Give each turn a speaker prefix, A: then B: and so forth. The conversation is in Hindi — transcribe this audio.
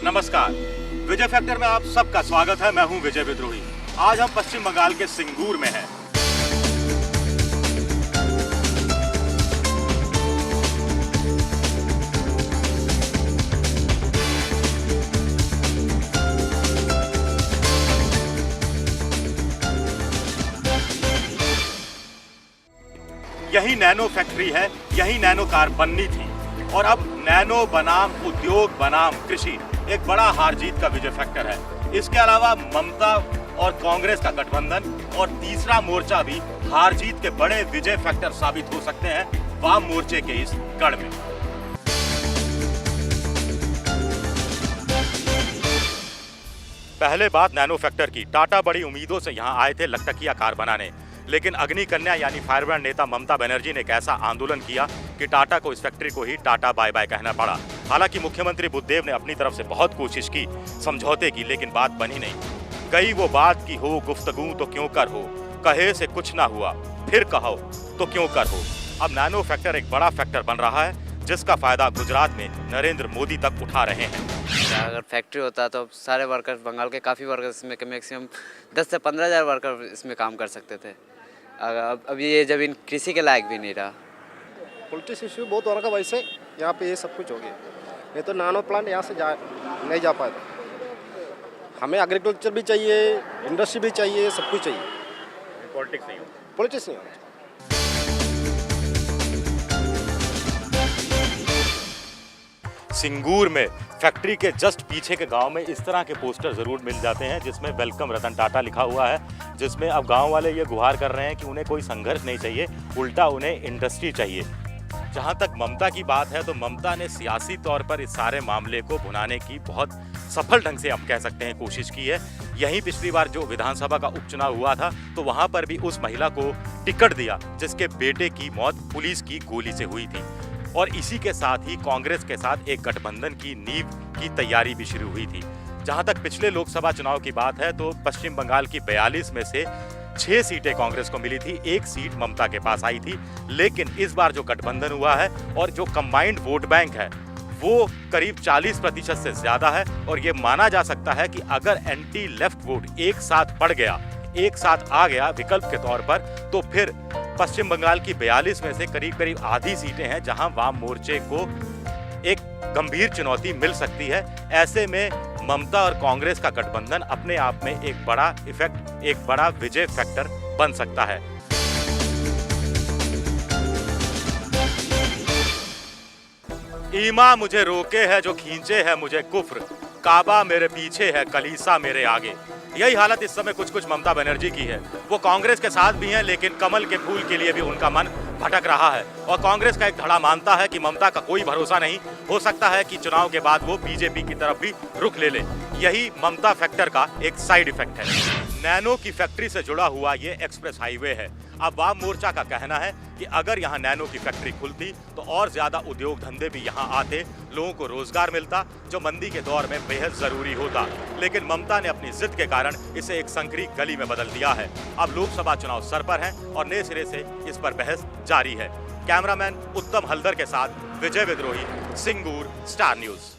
A: नमस्कार, विजय फैक्टर में आप सबका स्वागत है। मैं हूं विजय विद्रोही। आज हम पश्चिम बंगाल के सिंगूर में हैं। यही नैनो फैक्ट्री है, यही नैनो कार बननी थी और अब नैनो बनाम उद्योग बनाम कृषि एक बड़ा हार जीत का विजय फैक्टर है। इसके अलावा ममता और कांग्रेस का गठबंधन और तीसरा मोर्चा भी हार जीत के बड़े विजय फैक्टर साबित हो सकते हैं वाम मोर्चे के इस गढ़ में। पहले बात नैनो फैक्टर की। टाटा बड़ी उम्मीदों से यहां आए थे लकटकिया कार बनाने, लेकिन अग्नि कन्या यानी फायरब्रांड नेता ममता बनर्जी ने एक ऐसा आंदोलन किया कि टाटा को इस फैक्ट्री को ही टाटा बाय बाय कहना पड़ा। हालांकि मुख्यमंत्री बुद्धदेव ने अपनी तरफ से बहुत कोशिश की समझौते की, लेकिन बात बनी नहीं। गई वो बात की हो गुफ्तगू तो क्यों कर हो, कहे से कुछ ना हुआ फिर कहो तो क्यों कर हो। अब नैनो फैक्टर एक बड़ा फैक्टर बन रहा है जिसका फायदा गुजरात में नरेंद्र मोदी तक उठा रहे हैं।
B: अगर फैक्ट्री होता तो सारे वर्कर्स, बंगाल के काफ़ी वर्कर्स इसमें मैक्सिमम 10 से 15 हज़ार वर्कर इसमें काम कर सकते थे। अब ये जमीन कृषि के लायक भी नहीं रहा।
C: पॉलिटिक्स इशू बहुत हो रहा है, वैसे यहाँ पे ये सब कुछ हो गया। नहीं तो नानो प्लांट यहाँ से नहीं जा पाएगा। हमें एग्रीकल्चर भी चाहिए, इंडस्ट्री भी चाहिए, सब कुछ चाहिए।
A: पॉलिटिक्स नहीं हो,
C: पॉलिटिक्स नहीं होना।
A: सिंगूर में फैक्ट्री के जस्ट पीछे के गांव में इस तरह के पोस्टर जरूर मिल जाते हैं जिसमें वेलकम रतन टाटा लिखा हुआ है, जिसमें अब गांव वाले ये गुहार कर रहे हैं कि उन्हें कोई संघर्ष नहीं चाहिए, उल्टा उन्हें इंडस्ट्री चाहिए। जहां तक ममता की बात है तो ममता ने सियासी तौर पर इस सारे मामले को भुनाने की बहुत सफल ढंग से हम कह सकते हैं कोशिश की है। यहीं पिछली बार जो विधानसभा का उपचुनाव हुआ था तो वहां पर भी उस महिला को टिकट दिया जिसके बेटे की मौत पुलिस की गोली से हुई थी। और इसी के साथ ही कांग्रेस के साथ एक गठबंधन की नींव की तैयारी भी शुरू हुई थी। जहां तक पिछले लोकसभा चुनाव की बात है तो पश्चिम बंगाल की 42 में से 6 सीटें कांग्रेस को मिली थी, 1 सीट ममता के पास आई थी। लेकिन इस बार जो गठबंधन हुआ है और जो कंबाइंड वोट बैंक है वो करीब 40% से ज्यादा है और ये माना जा सकता है कि अगर एंटी लेफ्ट वोट एक साथ पड़ गया, एक साथ आ गया विकल्प के तौर पर, तो फिर पश्चिम बंगाल की 42 में से करीब करीब आधी सीटें हैं जहां वाम मोर्चे को एक गंभीर चुनौती मिल सकती है। ऐसे में ममता और कांग्रेस का गठबंधन अपने आप में एक बड़ा इफेक्ट, एक बड़ा विजय फैक्टर बन सकता है। ईमा मुझे रोके है जो खींचे है मुझे कुफ्र, काबा मेरे पीछे है कलीसा मेरे आगे। यही हालत इस समय कुछ ममता बनर्जी की है। वो कांग्रेस के साथ भी हैं लेकिन कमल के फूल के लिए भी उनका मन भटक रहा है और कांग्रेस का एक धड़ा मानता है कि ममता का कोई भरोसा नहीं, हो सकता है कि चुनाव के बाद वो बीजेपी की तरफ भी रुख ले ले। यही ममता फैक्टर का एक साइड इफेक्ट है। नैनो की फैक्ट्री से जुड़ा हुआ ये एक्सप्रेस हाईवे है। अब वाम मोर्चा का कहना है कि अगर यहाँ नैनो की फैक्ट्री खुलती तो और ज्यादा उद्योग धंधे भी यहाँ आते, लोगों को रोजगार मिलता जो मंदी के दौर में बेहद जरूरी होता। लेकिन ममता ने अपनी जिद के कारण इसे एक संकरी गली में बदल दिया है। अब लोकसभा चुनाव सर पर है और नए सिरे से इस पर बहस जारी है। कैमरामैन उत्तम हल्दर के साथ विजय विद्रोही, सिंगूर, स्टार न्यूज।